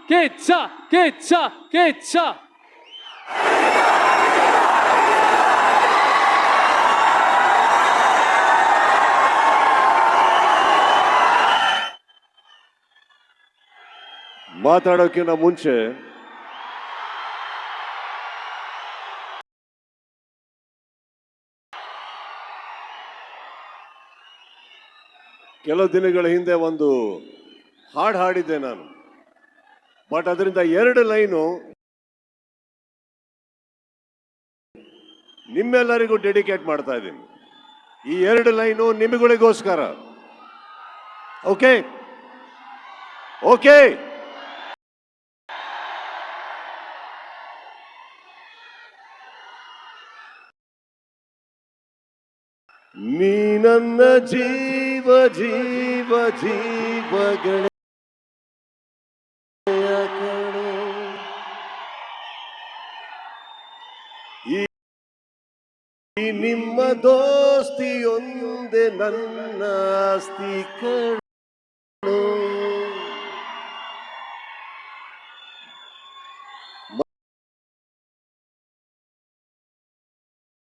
ಕಿಚ್ಚ ಕಿಚ್ಚ ಕಿಚ್ಚ. ಮಾತಾಡೋಕ್ಕಿಂತ ಮುಂಚೆ ಕೆಲವು ದಿನಗಳ ಹಿಂದೆ ಒಂದು ಹಾಡು ಹಾಡಿದ್ದೆ ನಾನು. ಬಟ್ ಅದರಿಂದ 2 ಲೈನು ನಿಮ್ಮೆಲ್ಲರಿಗೂ ಡೆಡಿಕೇಟ್ ಮಾಡ್ತಾ ಇದ್ದೀನಿ. ಈ 2 ಲೈನು ನಿಮಗಳಿಗೋಸ್ಕರ. Okay okay. ನೀ ನನ್ನ ಜೀವ ಜೀವ ಜೀವಗಳ ಈ ನಿಮ್ಮ ದೋಸ್ತಿಯೊಂದೇ ನನ್ನ ಆಸ್ತಿ ಕಣೋ.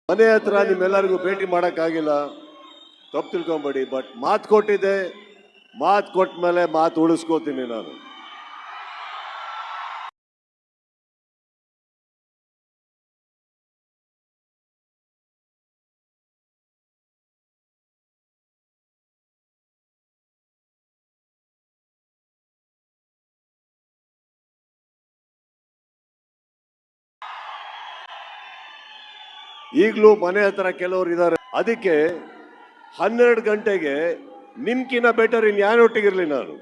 ಮನೆ ಹತ್ರ ನಿಮ್ಮೆಲ್ಲರಿಗೂ ಭೇಟಿ ಮಾಡೋಕ್ಕಾಗಿಲ್ಲ, ತಪ್ಪು ತಿಳ್ಕೊಂಬೇಡಿ. ಬಟ್ ಮಾತು ಕೊಟ್ಟಿದ್ದೆ, ಮಾತು ಕೊಟ್ಟ ಮೇಲೆ ಮಾತು ಉಳಿಸ್ಕೋತೀನಿ ನಾನು. ಈಗಲೂ ಮನೆ ಹತ್ರ ಕೆಲವರು ಇದ್ದಾರೆ. ಅದಕ್ಕೆ 12 ಗಂಟೆಗೆ ನಿಮ್ಕಿನ್ನ ಬೆಟರ್ ಇನ್ಯಾರೊಟ್ಟಿಗಿರಲಿ ನಾನು.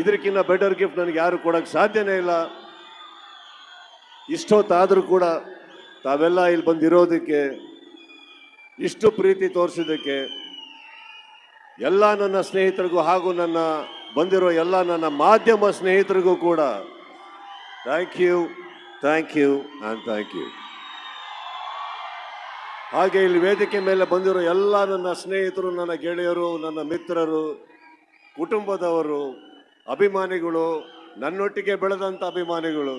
ಇದಕ್ಕಿನ್ನ ಬೆಟರ್ ಗಿಫ್ಟ್ ನನಗೆ ಯಾರು ಕೊಡಕ್ಕೆ ಸಾಧ್ಯನೇ ಇಲ್ಲ. ಇಷ್ಟೊತ್ತಾದರೂ ಕೂಡ ತಾವೆಲ್ಲ ಇಲ್ಲಿ ಬಂದಿರೋದಕ್ಕೆ, ಇಷ್ಟು ಪ್ರೀತಿ ತೋರಿಸಿದ್ದಕ್ಕೆ ಎಲ್ಲ ನನ್ನ ಸ್ನೇಹಿತರಿಗೂ ಹಾಗೂ ನನ್ನ ಬಂದಿರೋ ಎಲ್ಲ ನನ್ನ ಮಾಧ್ಯಮ ಸ್ನೇಹಿತರಿಗೂ ಕೂಡ thank you and thank you. ಹಾಗೆ ಇಲ್ಲಿ ವೇದಿಕೆ ಮೇಲೆ ಬಂದಿರೋ ಎಲ್ಲ ನನ್ನ ಸ್ನೇಹಿತರು, ನನ್ನ ಗೆಳೆಯರು, ನನ್ನ ಮಿತ್ರರು, ಕುಟುಂಬದವರು, ಅಭಿಮಾನಿಗಳು, ನನ್ನೊಟ್ಟಿಗೆ ಬೆಳೆದಂಥ ಅಭಿಮಾನಿಗಳು,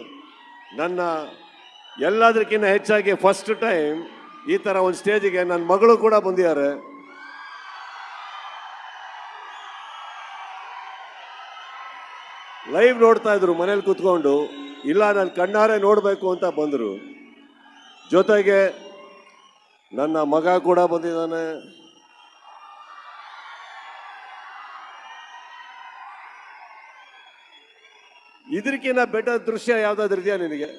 ನನ್ನ ಎಲ್ಲದಕ್ಕಿಂತ ಹೆಚ್ಚಾಗಿ ಫಸ್ಟ್ ಟೈಮ್ ಈ ಥರ ಒಂದು ಸ್ಟೇಜಿಗೆ ನನ್ನ ಮಗಳು ಕೂಡ ಬಂದಿದ್ದಾರೆ. ಲೈವ್ ನೋಡ್ತಾ ಇದ್ರು ಮನೇಲಿ ಕೂತ್ಕೊಂಡು. ಇಲ್ಲ, ನಾನು ಕಣ್ಣಾರೆ ನೋಡಬೇಕು ಅಂತ ಬಂದರು. ಜೊತೆಗೆ ನನ್ನ ಮಗ ಕೂಡ ಬಂದಿದ್ದಾನೆ. ಇದಕ್ಕಿಂತ ಬೆಟರ್ ದೃಶ್ಯ ಯಾವ್ದಾದ್ರು ಇದೆಯಾ ನಿನಗೆ?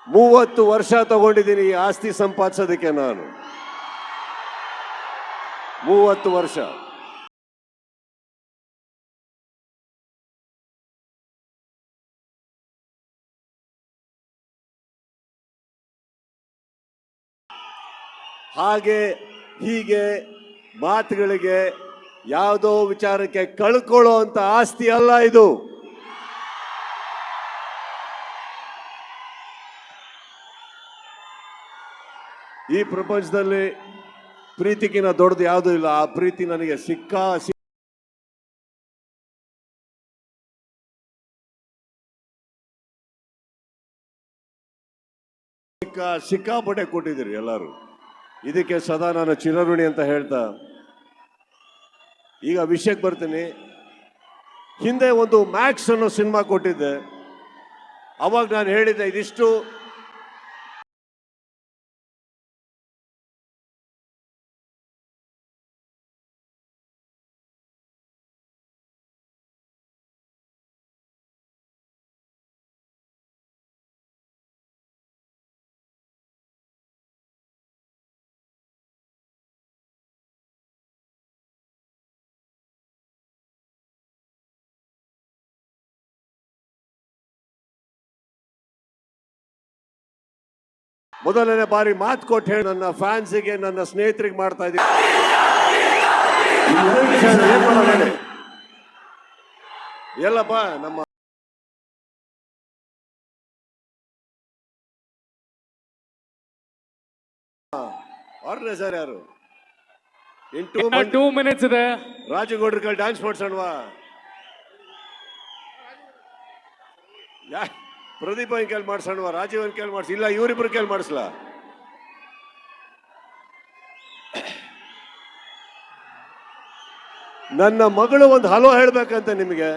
30 ವರ್ಷ ತಗೊಂಡಿದ್ದೀನಿ ಈ ಆಸ್ತಿ ಸಂಪಾದಿಸೋದಕ್ಕೆ ನಾನು. 30 ವರ್ಷ. ಹಾಗೆ ಹೀಗೆ ಮಾತುಗಳಿಗೆ, ಯಾವುದೋ ವಿಚಾರಕ್ಕೆ ಕಳ್ಕೊಳ್ಳೋ ಅಂತ ಆಸ್ತಿ ಅಲ್ಲ ಇದು. ಈ ಪ್ರಪಂಚದಲ್ಲಿ ಪ್ರೀತಿಗಿನ ದೊಡ್ಡದು ಯಾವುದೂ ಇಲ್ಲ. ಆ ಪ್ರೀತಿ ನನಗೆ ಸಿಕ್ಕಾಪಟ್ಟೆ ಕೊಟ್ಟಿದ್ದೀರಿ ಎಲ್ಲರೂ. ಇದಕ್ಕೆ ಸದಾ ನಾನು ಚಿರಋಣಿ ಅಂತ ಹೇಳ್ತಾ ಈಗ ವಿಷಯಕ್ಕೆ ಬರ್ತೀನಿ. ಹಿಂದೆ ಒಂದು ಮ್ಯಾಕ್ಸ್ ಅನ್ನೋ ಸಿನಿಮಾ ಕೊಟ್ಟಿದ್ದೆ. ಅವಾಗ ನಾನು ಹೇಳಿದ್ದೆ, ಇದಿಷ್ಟು ಮೊದಲನೇ ಬಾರಿ ಮಾತು ಕೊಟ್ಟು ಹೇಳಿ ನನ್ನ ಫ್ಯಾನ್ಸಿಗೆ, ನನ್ನ ಸ್ನೇಹಿತರಿಗೆ ಮಾಡ್ತಾ ಇದ್ದೀನಿ. ಎಲ್ಲಪ್ಪ ನಮ್ಮ ಆರ್ಗನೈಸರ್ ಯಾರು? In 2 minutes ಇದೆ. ರಾಜಗೌಡ್ರ ಕೈ ಡ್ಯಾನ್ಸ್ ಮಾಡ್ಸೋಣವಾ? ಪ್ರದೀಪ್ ಅವನ್ ಕೇಳಿ ಮಾಡ್ಸೋಣವಾ? ರಾಜೀವ್ ಅವನ್ ಕೇಳಿ ಮಾಡಿಸಿ, ಇಲ್ಲ ಇವರಿಬ್ರು ಕೇಳಿ ಮಾಡಿಸ್ಲಾ? ನನ್ನ ಮಗಳು ಒಂದು ಹಲೋ ಹೇಳ್ಬೇಕಂತ ನಿಮಗೆ.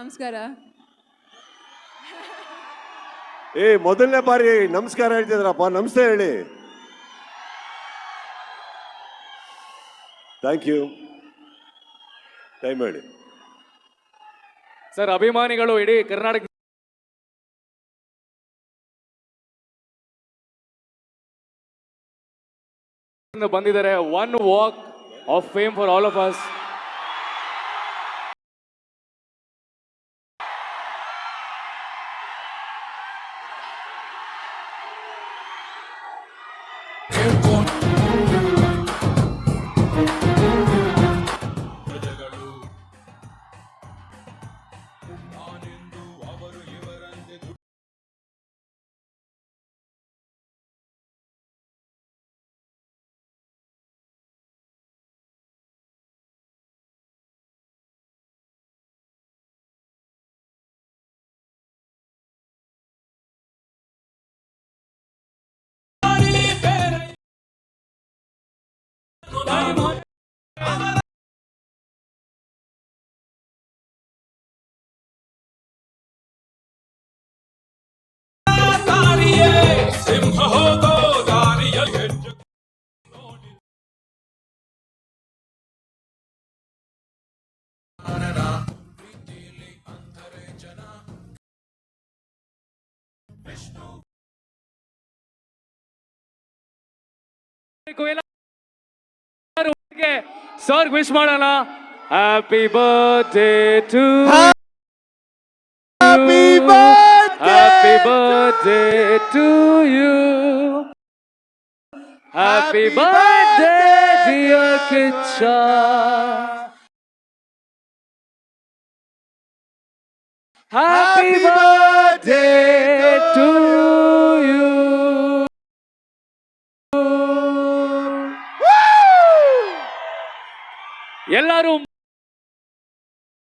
ನಮಸ್ಕಾರ. ಮೊದಲನೇ ಬಾರಿ ನಮಸ್ಕಾರ ಹೇಳ್ತಿದ್ರಪ್ಪ, ನಮಸ್ತೆ ಹೇಳಿ. Thank you. ಟೈಮ್ ಹೇಳಿ ಸರ್. ಅಭಿಮಾನಿಗಳು ಇಡೀ ಕರ್ನಾಟಕ ಬಂದಿದ್ದಾರೆ. One walk of fame for all of us. Sir wish ಮಾಡೋಣ. Happy birthday to happy birthday to you. Happy birthday dear Kichcha. Happy birthday to you. ಎಲ್ಲರೂ